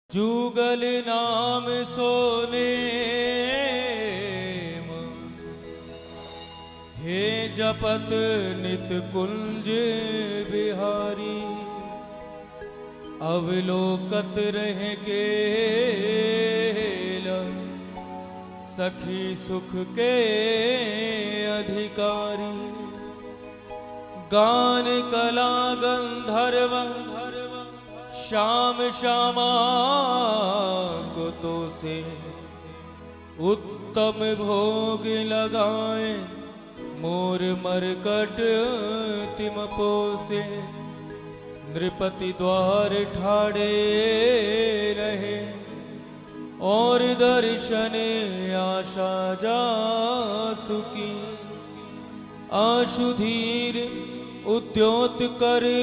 जुगल नाम सोने हे जपत नित कुंज बिहारी। अवलोकत रह के सखी सुख के अधिकारी। गान कला गंधर्व श्याम श्यामा को तो से उत्तम भोग लगाए। मोर मरकट तिम पोसे नृपति द्वार ठाड़े रहे। और दर्शन आशा जासुकी आशुधीर उद्योत करे।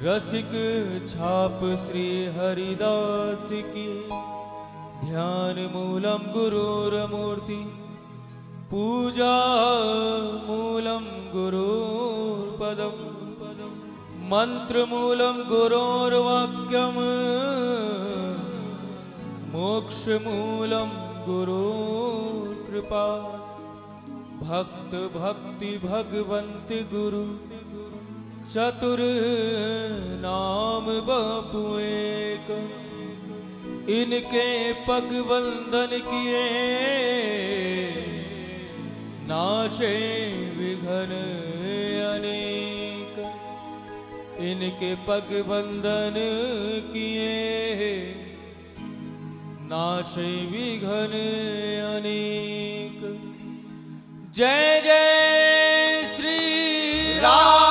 रसिक छाप श्री हरिदास की ध्यान मूलम गुरुर्मूर्ति पूजा मूलम गुरुर्पदम मंत्र मूलम गुरोर्वाक्यम मोक्ष मूलम गुरुकृपा। भक्त भक्ति भगवंत गुरु चतुर नाम बापू एक। इनके पग वंदन किए नाशे विघ्न अनेक। इनके पग वंदन किए नाशे विघ्न अनेक। जय जय श्री राम।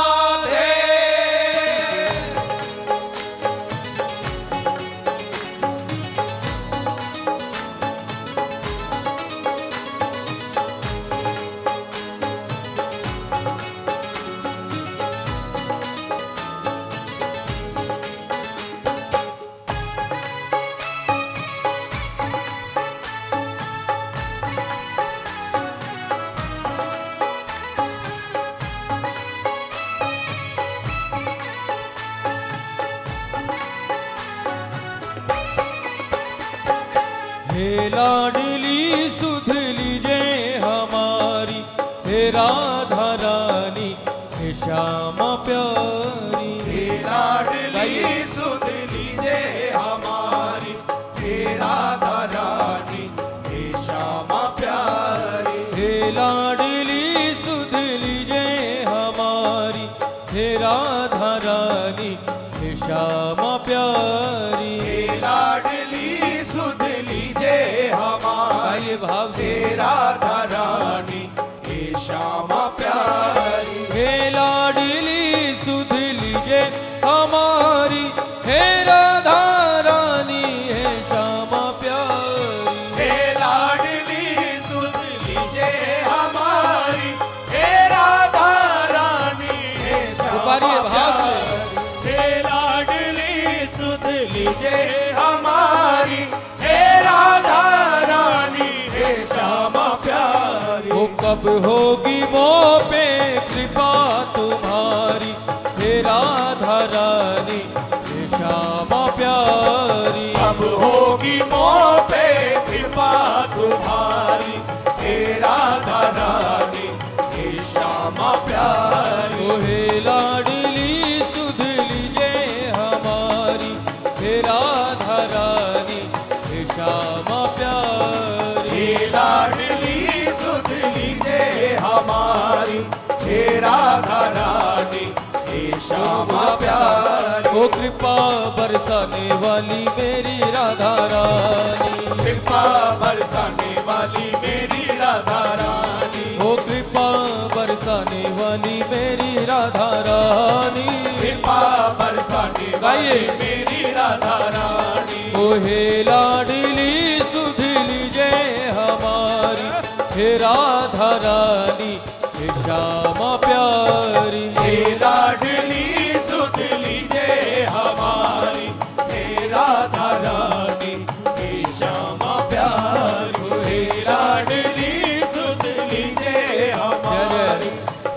हे लाडली सुध लीजे हमारी। हे राधा रानी हे श्यामा प्यारी। हे लाडली सुध लीजे हमारी। हे राधा रानी हे श्यामा प्यारी। हे लाडली सुध लीजे हमारी। हे राधा रानी हे श्यामा प्यारी। हे लाडली सुध लीजे हमारी। भाव हे राधा रानी हे श्यामा प्यारी। हे लाडली सुध लीजे हमारी। हे राधा रानी हे श्यामा प्यारी। हे लाडली सुध लीजे हमारी। हे राधा रानी हे श्यामा प्यारी। हे लाडली सुध लीजे हमारी। हे राधा रानी हे श्यामा प्यारी। वो कब होगी वो पे कृपा तुम्हारी। हे राधा रानी हे श्यामा प्यारी। अब होगी मोह पे कृपा तुम्हारी। हे राधा रानी हे श्यामा प्यारी। ओ हे लाडली सुध लीजे हमारी। हे राधा रानी हे श्यामा प्यारी। हे लाडली सुध लीजे हमारी। हे राधा रानी हे श्यामा प्यारी। ओ कृपा बरसाने वाली मेरी राधा रानी। कृपा बरसाने वाली मेरी राधा रानी। ओ कृपा बरसाने वाली मेरी राधा रानी। कृपा बरसाने वाली मेरी राधा रानी। ओ हे लाडली सुध लीजे हमारी। हे राधा रानी हे श्यामा प्यारी। हे लाडली सुध लीजे हमारी। हे राधा रानी हे श्यामा प्यारी। हे लाडली सुध लीजे हमारी।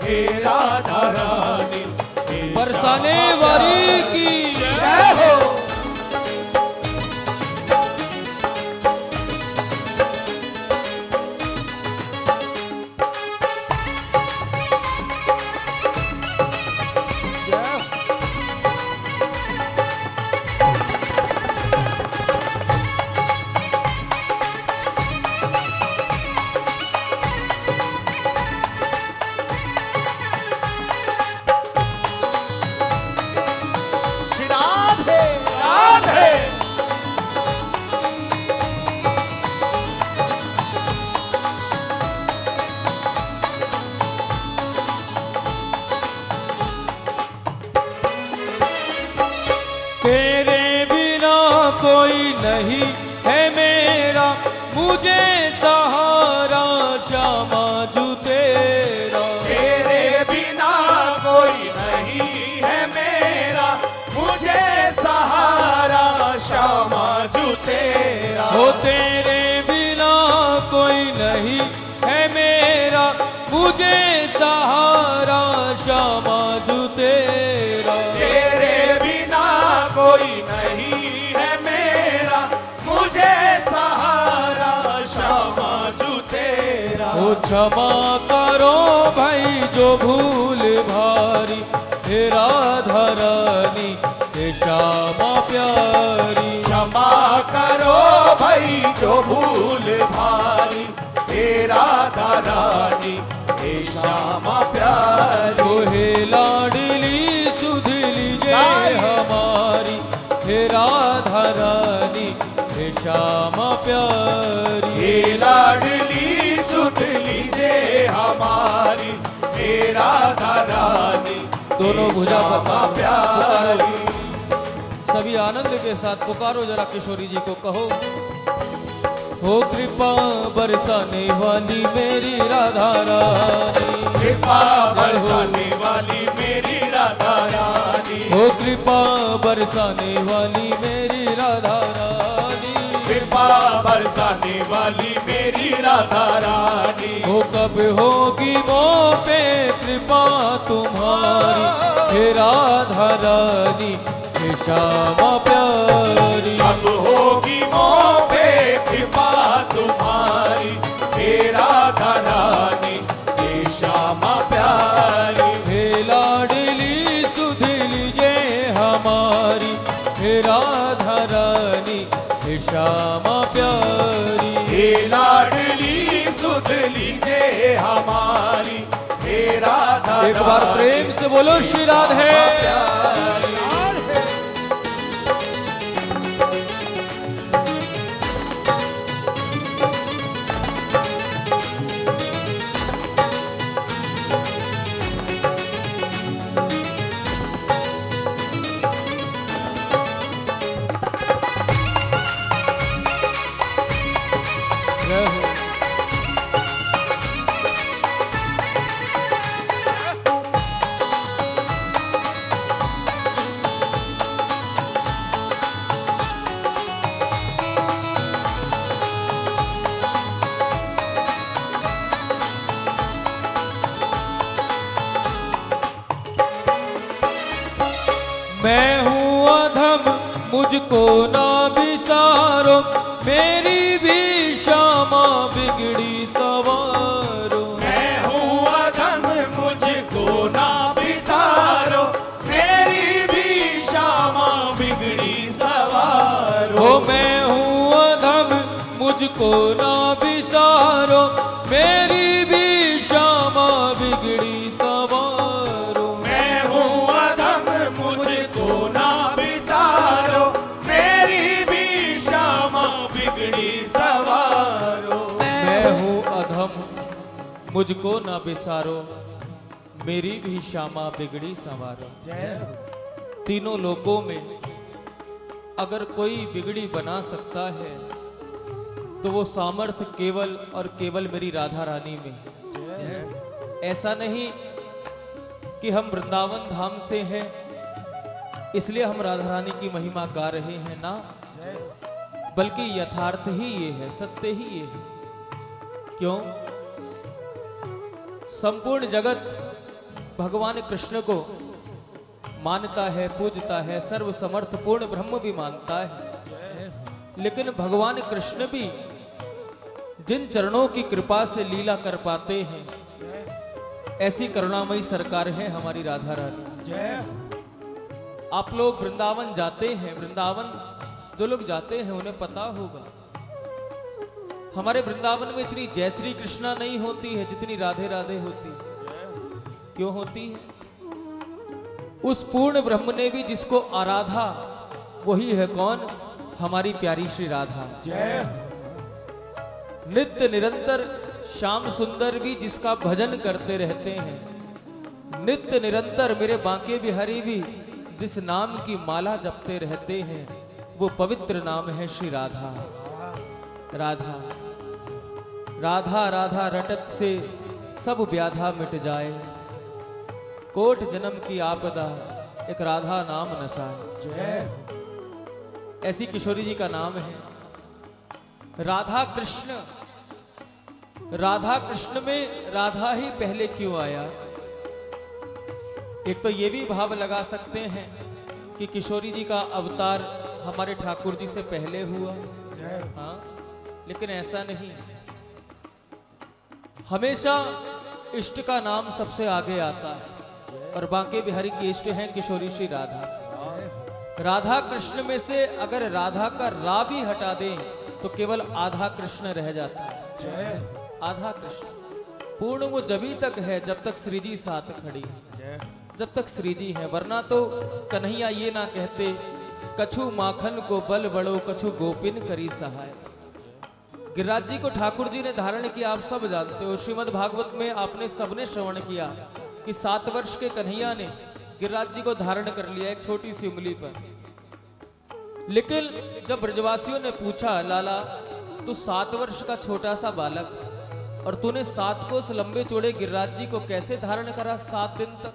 हे राधा रानी हे बरसाने वाली की जय हो। कोई नहीं है मेरा, मुझे सहारा श्यामा जू तेरा। तेरे बिना कोई नहीं है मेरा, मुझे सहारा श्यामा जू तेरा। हो तेरे बिना कोई नहीं है मेरा, मुझे सहारा श्यामा जू तेरा। तेरे बिना कोई नहीं है मेरा, मुझे सहारा श्यामा जू तेरा। ओ क्षमा करो भाई जो भूल भारी, हे राधा रानी हे श्यामा प्यारी। क्षमा करो भाई जो भूल भारी, हे राधा रानी हे श्यामा प्यारी। ओ हे लाडली सुध लीजिए हमारी, हे राधा रानी हे श्यामा प्यारी। हे लाडली सुध लीजिए हमारी, हे राधा रानी दोनों भुजा श्यामा प्यारी। सभी आनंद के साथ पुकारो जरा किशोरी जी को, कहो हो कृपा बरसाने वाली मेरी राधा रानी। कृपा बरसाने वाली मेरी राधा रानी। हो कृपा बरसाने वाली मेरी राधा रानी। कृपा बरसाने वाली मेरी राधा रानी। हो कब होगी मोह पे कृपा तुम्हारी, हे राधा रानी हे श्यामा प्यारी। कब होगी मोह पे कृपा तुम्हारी, हे राधा रानी हे श्यामा प्यारी। हे लाडली सुध लीजिए हमारी, हे राधा रानी हे श्यामा प्यारी। हे लाडली सुध लीजिए हमारी, हे राधा एक बार रानी प्रेम से बोलो श्री राधे। प्यारी। मैं हूँ अधम मुझको ना विसारो, मेरी भी श्यामा बिगड़ी सवारो। मैं हूँ अधम मुझको ना विसारो, मेरी भी श्यामा बिगड़ी सवारो। हो मैं हूँ अधम मुझको ना विसारो, मेरी भी श्यामा बिगड़ी सवारो। मैं हूँ अधम मुझको ना विसारो, मेरी भी श्यामा बिगड़ी सवारो। मैं हूँ अधम मुझको ना विसारो, मेरी भी श्यामा बिगड़ी संवारो। तीनों लोकों में अगर कोई बिगड़ी बना सकता है तो वो सामर्थ्य केवल और केवल मेरी राधा रानी में। ऐसा नहीं कि हम वृंदावन धाम से हैं इसलिए हम राधा रानी की महिमा गा रहे हैं ना, बल्कि यथार्थ ही ये है, सत्य ही ये है। क्यों? संपूर्ण जगत भगवान कृष्ण को मानता है, पूजता है, सर्व समर्थ पूर्ण ब्रह्म भी मानता है, लेकिन भगवान कृष्ण भी जिन चरणों की कृपा से लीला कर पाते हैं, ऐसी करुणामयी सरकार है हमारी राधा रानी। आप लोग वृंदावन जाते हैं, वृंदावन जो लोग जाते हैं उन्हें पता होगा हमारे वृंदावन में इतनी जय श्री कृष्णा नहीं होती है जितनी राधे राधे होती है। क्यों होती है? उस पूर्ण ब्रह्म ने भी जिसको आराधा वही है कौन? हमारी प्यारी श्री राधा। नित्य निरंतर श्याम सुंदर भी जिसका भजन करते रहते हैं, नित्य निरंतर मेरे बांके बिहारी भी जिस नाम की माला जपते रहते हैं, वो पवित्र नाम है श्री राधा। राधा राधा राधा रटत से सब व्याधा मिट जाए, कोट जन्म की आपदा एक राधा नाम नसाए। ऐसी किशोरी जी का नाम है राधा कृष्ण। राधा कृष्ण में राधा ही पहले क्यों आया? एक तो ये भी भाव लगा सकते हैं कि किशोरी जी का अवतार हमारे ठाकुर जी से पहले हुआ। हाँ, लेकिन ऐसा नहीं। हमेशा इष्ट का नाम सबसे आगे आता है और बांके बिहारी की इष्ट हैं किशोरी श्री राधा। राधा कृष्ण में से अगर राधा का रा भी हटा दें तो केवल आधा कृष्ण रह जाता है। आधा कृष्ण पूर्ण वो जभी तक है जब तक श्री जी साथ खड़ी है, जब तक श्री जी है। वरना तो कन्हैया ये ना कहते कछु माखन को बल बड़ो कछु गोपिन करी सहाय। गिरिराज जी को ठाकुर जी ने धारण किया, आप सब जानते हो। श्रीमद् भागवत में आपने सबने श्रवण किया कि 7 वर्ष के कन्हैया ने गिरिराज जी को धारण कर लिया एक छोटी सी उंगली पर। लेकिन जब ब्रजवासियों ने पूछा, लाला तू 7 वर्ष का छोटा सा बालक और तूने 7 कोस लंबे चौड़े गिरिराज जी को कैसे धारण करा 7 दिन तक?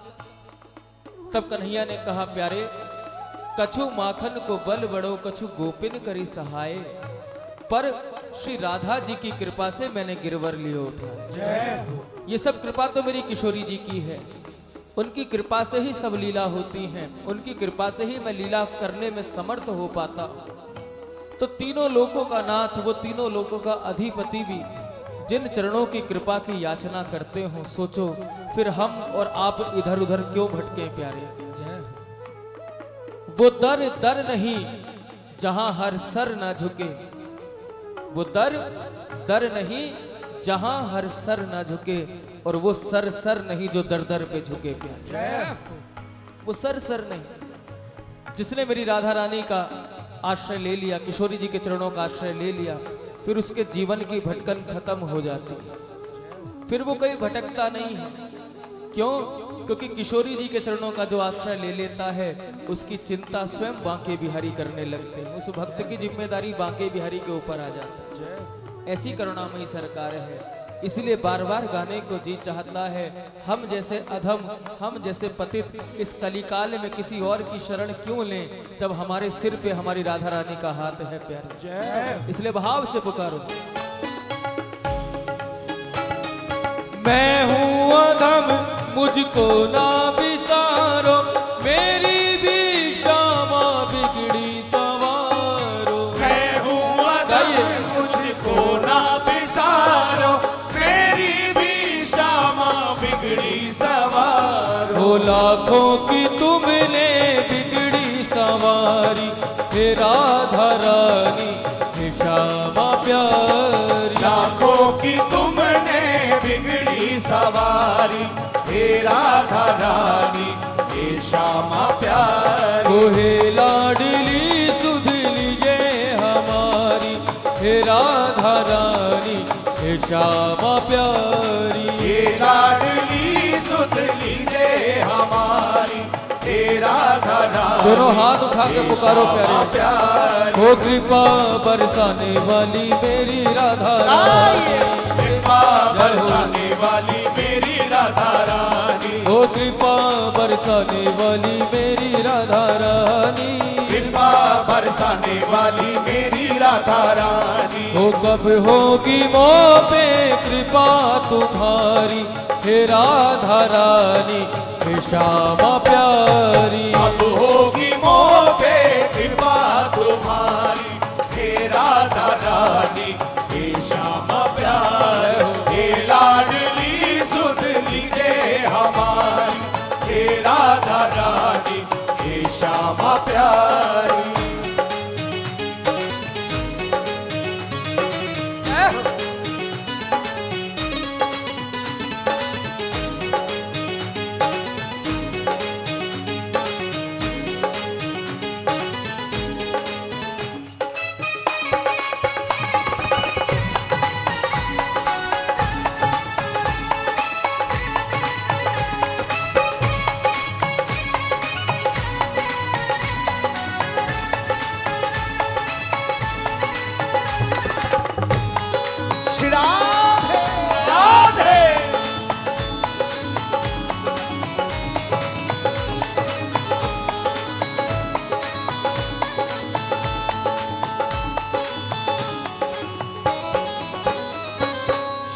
तब कन्हैया ने कहा, प्यारे कछु माखन को बल बड़ो कछु गोपिन करी सहाय, पर श्री राधा जी की कृपा से मैंने गिरवर लियो उठा। ये सब कृपा तो मेरी किशोरी जी की है। उनकी कृपा से ही सब लीला होती हैं, उनकी कृपा से ही मैं लीला करने में समर्थ हो पाता। तो तीनों लोकों का नाथ, वो तीनों लोकों का अधिपति भी जिन चरणों की कृपा की याचना करते हो, सोचो फिर हम और आप इधर उधर क्यों भटके प्यारे। वो दर दर नहीं जहां हर सर ना झुके, वो दर दर नहीं जहां हर सर ना झुके, और वो सर सर नहीं जो दर दर पे झुके प्यारे। वो सर सर नहीं। जिसने मेरी राधा रानी का आश्रय ले लिया, किशोरी जी के चरणों का आश्रय ले लिया, फिर उसके जीवन की भटकन खत्म हो जाती है। फिर वो कहीं भटकता नहीं है। क्यों? क्योंकि किशोरी जी के चरणों का जो आश्रय ले लेता है उसकी चिंता स्वयं बांके बिहारी करने लगते हैं। उस भक्त की जिम्मेदारी बांके बिहारी के ऊपर आ जाती है। ऐसी करुणामयी सरकार है। इसलिए बार बार गाने को जी चाहता है, हम जैसे अधम, हम जैसे पतित इस कलिकाल में किसी और की शरण क्यों लें, जब हमारे सिर पे हमारी राधा रानी का हाथ है प्यारे। इसलिए भाव से पुकारो, मैं हूँ अधम मुझको ना विसारो, मेरी भी क्षमा बिगड़ी सवारो। मैं हूँ अधम मुझको ना विसारो, मेरी भी क्षमा बिगड़ी सवारो। हो लाखों की तुमने बिगड़ी सवारी, हे राधा रानी हे श्यामा प्यारी। लाखों की तुमने बिगड़ी सवारी, हे राधा रानी हे श्यामा प्यारी। ओ हे लाडली सुध लीजे हमारी, हे राधा रानी हे श्यामा प्यारी। हे लाडली सुध लीजे हमारी, हे राधा रानी। दोनों हाथ उठा के पुकारो प्यारे। हो कृपा बरसाने वाली मेरी राधा रानी, कृपा बरसाने वाली मेरी राधा रानी। हो कृपा बरसाने वाली मेरी राधा रानी। कृपा बरसाने वाली मेरी राधा रानी। हो कब होगी मोह पे कृपा तुम्हारी, हे राधा रानी हे श्यामा प्यारी। अब होगी मोह पे कृपा तुम्हारी, हे राधा रानी हे श्यामा प्यारी। हे लाडली सुध लीजे हमारी, हे राधा रानी हे श्यामा प्यारी।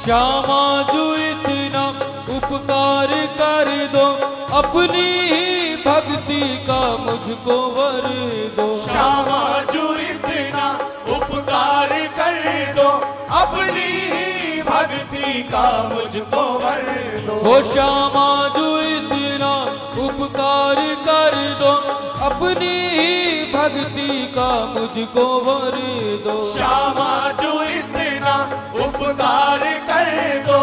श्यामा जो इतना उपकार कर दो, अपनी ही भक्ति का मुझको वर दो। श्यामा जो इतना उपकार कर दो, अपनी ही भक्ति का मुझको वर दो। हो श्यामा जो इतना उपकार कर दो, अपनी ही भक्ति का मुझको वर दो। श्यामा जो इतना उपकार कर दो,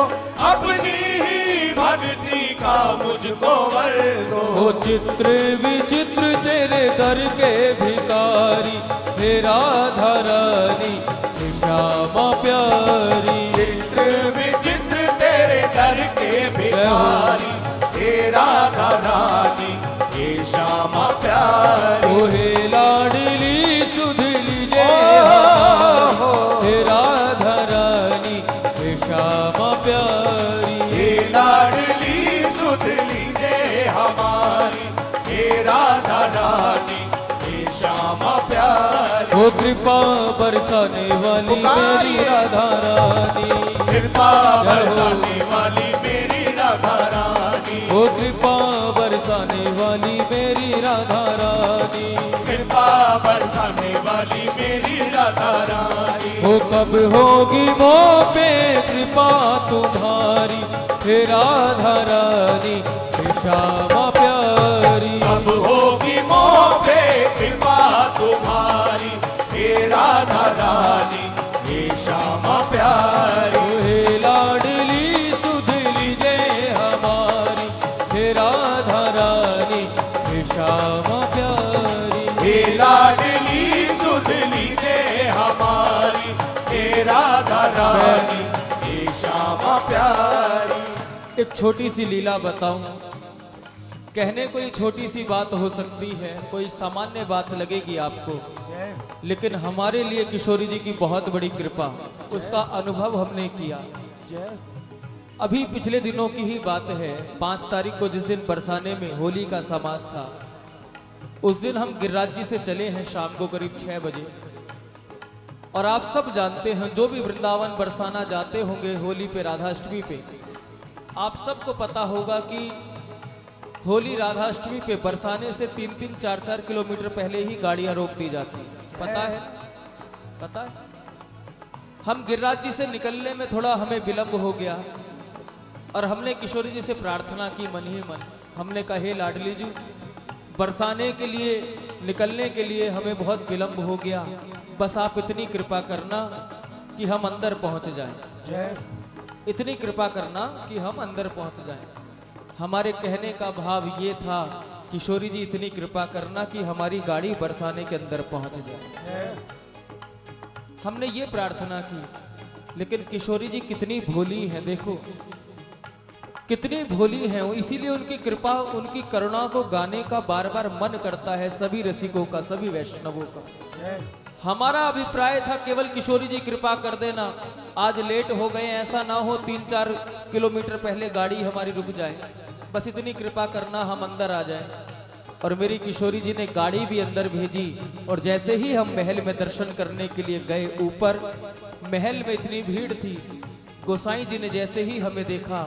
अपनी ही भक्ति का मुझको वर दो। हो चित्र विचित्र तेरे दर के भिकारी, हे राधा रानी हे श्यामा प्यारी। चित्र विचित्र तेरे दर के भिखारी, हे राधा रानी हे श्यामा प्यारी। ओ हे लाडली सुधली जय हे राधा रानी हे श्यामा प्यारी। हे लाडली सुध लीजिए हमारी, हे राधा रानी हे श्यामा प्यारी। ओ कृपा बरसाने वाली मेरी राधा रानी, कृपा बरसाने वाली मेरी राधा रानी। ओ कृपा बरसाने वाली मेरी राधा रानी। कृपा बरसाने वाली मेरी राधा रानी। हो कब होगी मोह पे कृपा तुम्हारी, हे राधा रानी हे श्यामा प्यारी। अब होगी मोह पे कृपा तुम्हारी, हे राधा रानी हे श्यामा प्यारी। हे लाडली सुध लीजिए हमारी, हे राधा रानी हे श्यामा प्यारी। हे लाडली सुध लीजिए हमारी, हे राधा रानी हे श्यामा प्यारी। एक छोटी सी लीला बताऊं, कहने कोई छोटी सी बात हो सकती है, कोई सामान्य बात लगेगी आपको, लेकिन हमारे लिए किशोरी जी की बहुत बड़ी कृपा, उसका अनुभव हमने किया। अभी पिछले दिनों की ही बात है, 5 तारीख को जिस दिन बरसाने में होली का समास था, उस दिन हम गिरिराज जी से चले हैं शाम को करीब 6 बजे। और आप सब जानते हैं, जो भी वृंदावन बरसाना जाते होंगे होली पे, राधाष्टमी पे, आप सबको पता होगा कि होली राधाष्टमी पे बरसाने से 3-3, 4-4 किलोमीटर पहले ही गाड़ियां रोक दी जाती। पता है? पता है? हम गिरिराज जी से निकलने में थोड़ा हमें विलंब हो गया और हमने किशोरी जी से प्रार्थना की मन ही मन। हमने कहा, हे लाडली जी, बरसाने के लिए निकलने के लिए हमें बहुत विलंब हो गया, बस आप इतनी कृपा करना कि हम अंदर पहुंच जाएं। इतनी कृपा करना कि हम अंदर पहुंच जाएं। हमारे कहने का भाव ये था, किशोरी जी इतनी कृपा करना कि हमारी गाड़ी बरसाने के अंदर पहुंच जाए। हमने ये प्रार्थना की, लेकिन किशोरी जी कितनी भोली हैं, देखो कितनी भोली हैं। इसीलिए उनकी कृपा, उनकी करुणा को गाने का बार बार मन करता है सभी रसिकों का, सभी वैष्णवों का। हमारा अभिप्राय था केवल किशोरी जी कृपा कर देना, आज लेट हो गए, ऐसा ना हो 3-4 किलोमीटर पहले गाड़ी हमारी रुक जाए, बस इतनी कृपा करना हम अंदर आ जाएं। और मेरी किशोरी जी ने गाड़ी भी अंदर भेजी, और जैसे ही हम महल में दर्शन करने के लिए गए, ऊपर महल में इतनी भीड़ थी, गोसाई जी ने जैसे ही हमें देखा,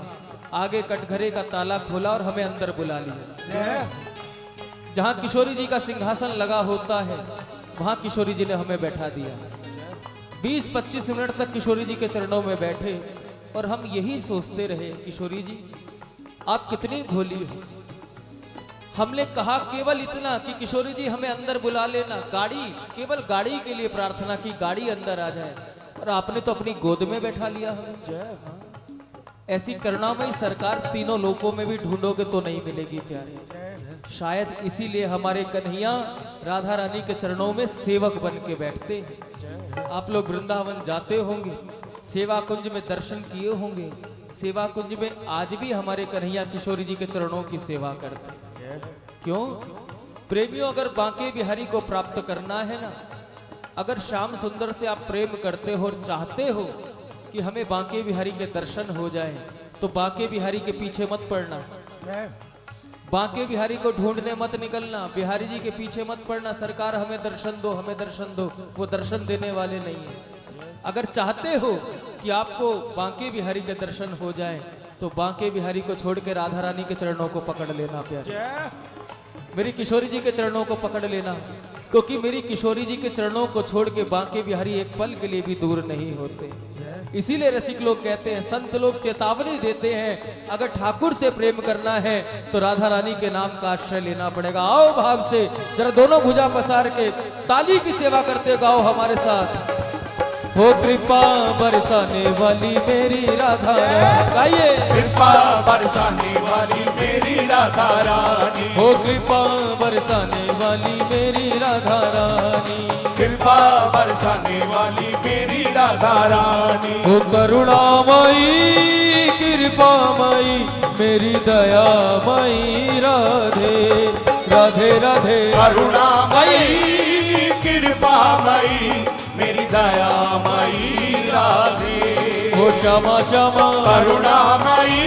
आगे कटघरे का ताला खोला और हमें अंदर बुला लिया। जहां किशोरी जी का सिंहासन लगा होता है, वहां किशोरी जी ने हमें बैठा दिया। 20-25 मिनट तक किशोरी जी के चरणों में बैठे और हम यही सोचते रहे, किशोरी जी आप कितनी भोली हो। हमने कहा केवल इतना कि किशोरी जी हमें अंदर बुला लेना, गाड़ी, केवल गाड़ी के लिए प्रार्थना की, गाड़ी अंदर आ जाए, और आपने तो अपनी गोद में बैठा लिया हमें। ऐसी करुणामयी सरकार तीनों लोकों में भी ढूंढोगे तो नहीं मिलेगी प्यारे। शायद इसीलिए हमारे कन्हैया राधा रानी के चरणों में सेवक बन के बैठते हैं। आप लोग वृंदावन जाते होंगे, सेवा कुंज में दर्शन किए होंगे, सेवा कुंज में आज भी हमारे कन्हैया किशोरी जी के चरणों की सेवा करते हैं। क्यों प्रेमियों, अगर बांके बिहारी को प्राप्त करना है ना, अगर श्याम सुंदर से आप प्रेम करते हो और चाहते हो कि हमें बांके बिहारी के दर्शन हो जाए, तो बांके बिहारी के पीछे मत पड़ना, बांके बिहारी को ढूंढने मत निकलना, बिहारी जी के पीछे मत पड़ना, सरकार हमें दर्शन दो, हमें दर्शन दो। वो दर्शन देने वाले नहीं है। अगर चाहते हो कि आपको बांके बिहारी के दर्शन हो जाएं, तो बांके बिहारी को छोड़ के राधा रानी के चरणों को पकड़ लेना प्यारे, मेरी किशोरी जी के चरणों को पकड़ लेना, क्योंकि मेरी किशोरी जी के चरणों को छोड़ के बांके बिहारी एक पल के लिए भी दूर नहीं होते। इसीलिए रसिक लोग कहते हैं, संत लोग चेतावनी देते हैं, अगर ठाकुर से प्रेम करना है तो राधा रानी के नाम का आश्रय लेना पड़ेगा। आओ भाव से जरा दोनों भुजा पसार के ताली की सेवा करते गाओ हमारे साथ। हो कृपा बरसाने वाली मेरी राधा रानी, गाइए। कृपा बरसाने वाली मेरी राधा रानी, हो कृपा बरसाने वाली मेरी राधा रानी, कृपा बरसाने वाली मेरी राधा रानी। हो करुणामयी कृपामयी मेरी दयामयी राधे राधे राधे। करुणामयी कृपामयी मेरी दयामयी राधे। हो क्षमा क्षमा करुणामयी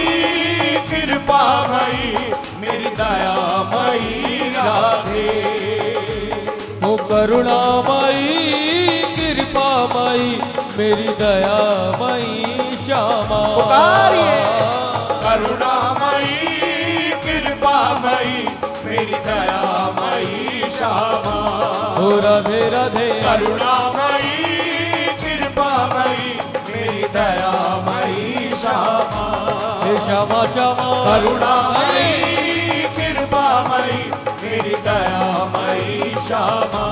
कृपामयी मेरी दयामयी राधे। हो करुणामयी कृपामयी मेरी दयामयी श्यामा। करुणामयी कृपामयी मेरी दयामयी श्यामा। हो राधे राधे। करुणामयी कृपामयी मेरी दयामयी श्यामा। हे श्यामा श्यामा। करुणामयी कृपामयी मेरी दयामयी श्यामा।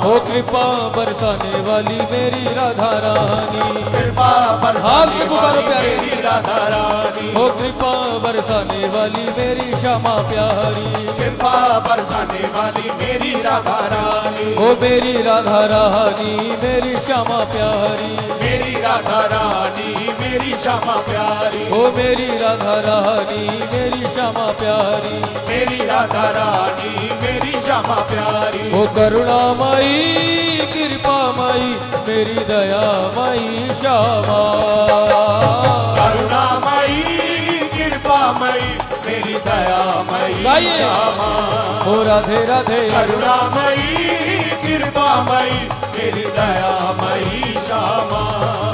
हो कृपा बरसाने वाली मेरी राधा रानी, कृपा बरसाने वाली मेरी राधा रानी। हो कृपा बरसाने वाली मेरी श्यामा प्यारी, कृपा बरसाने वाली मेरी राधा रानी। हो मेरी राधा रानी मेरी श्यामा प्यारी, मेरी राधा रानी मेरी श्यामा प्यारी। हो मेरी राधा रानी मेरी श्यामा प्यारी, मेरी राधा रानी मेरी श्यामा प्यारी। हो करुणामयी कृपामयी मेरी दयामयी श्यामा। करुणामयी कृपामयी मेरी दयामयी श्यामा। हो राधे राधे। करुणामयी कृपामयी मेरी दयामयी श्यामा।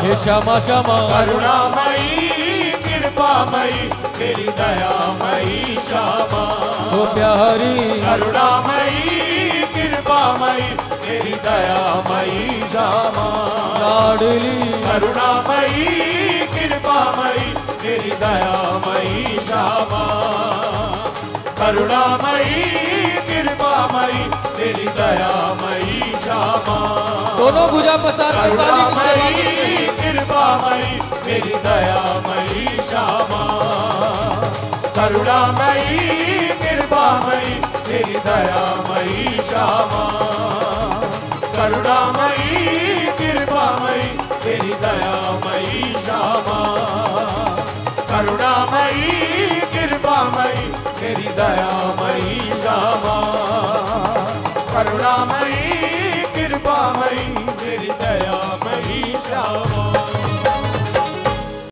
हे श्यामा श्यामा। करुणामयी कृपामयी मेरी दयामयी श्यामा। हो प्यारी। करुणामयी कृपामयी मेरी दयामयी श्यामा। लाडली। करुणामयी कृपामयी मेरी दयामयी श्यामा। करुणामयी कृपामयी मेरी दयामयी श्यामा। दोनों भुजा पसार के ताली की सेवा करुणामयी कृपामयी मेरी दयामयी श्यामा। करुणामयी कृपामयी मेरी दयामयी श्यामा। करुणामयी कृपामयी मेरी दयामयी